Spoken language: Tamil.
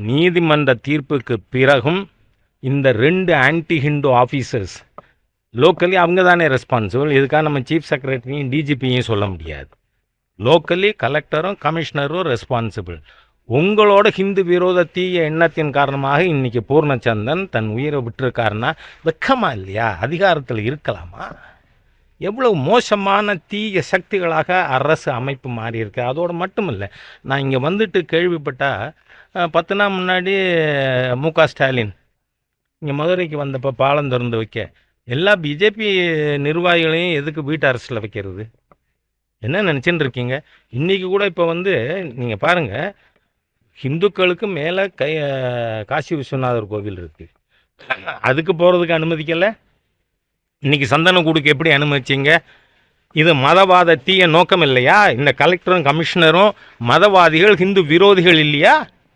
நீதிமன்ற தீர்ப்புக்கு பிறகும் இந்த 2 ஆன்டி ஹிந்து ஆஃபீஸர்ஸ் லோக்கலி அவங்க தானே ரெஸ்பான்சிபிள். இதுக்காக நம்ம சீஃப் செக்ரட்டரியும் டிஜிபியும் சொல்ல முடியாது. லோக்கலி கலெக்டரும் கமிஷனரும் ரெஸ்பான்சிபிள். உங்களோட ஹிந்து விரோத தீய எண்ணத்தின் காரணமாக இன்றைக்கி பூர்ணச்சந்திரன் தன் உயிரை விட்டுருக்காருன்னா வெக்கமா இல்லையா? அதிகாரத்தில் இருக்கலாமா? எவ்வளவு மோசமான தீய சக்திகளாக அரசு அமைப்பு மாறி இருக்கு. அதோடு மட்டும் இல்லை, நான் இங்கே வந்துட்டு கேள்விப்பட்டால் 10 நாள் முன்னாடி மு.க. ஸ்டாலின் இங்கே மதுரைக்கு வந்தப்போ பாலம் திறந்து வைக்க எல்லா பிஜேபி நிர்வாகிகளையும் எதுக்கு வீட்டு அரசில் வைக்கிறது? என்ன நினச்சின்னு இருக்கீங்க? இன்றைக்கி கூட இப்போ நீங்கள் பாருங்கள், ஹிந்துக்களுக்கு மேலே காசி விஸ்வநாதர் கோவில் இருக்குது, அதுக்கு போகிறதுக்கு அனுமதிக்கலை. இன்றைக்கி சந்தனக்கூடுக்கு எப்படி அனுமதிச்சிங்க? இது மதவாத தீய நோக்கம் இல்லையா? இந்த கலெக்டரும் கமிஷனரும் மதவாதிகள், ஹிந்து விரோதிகள் இல்லையா?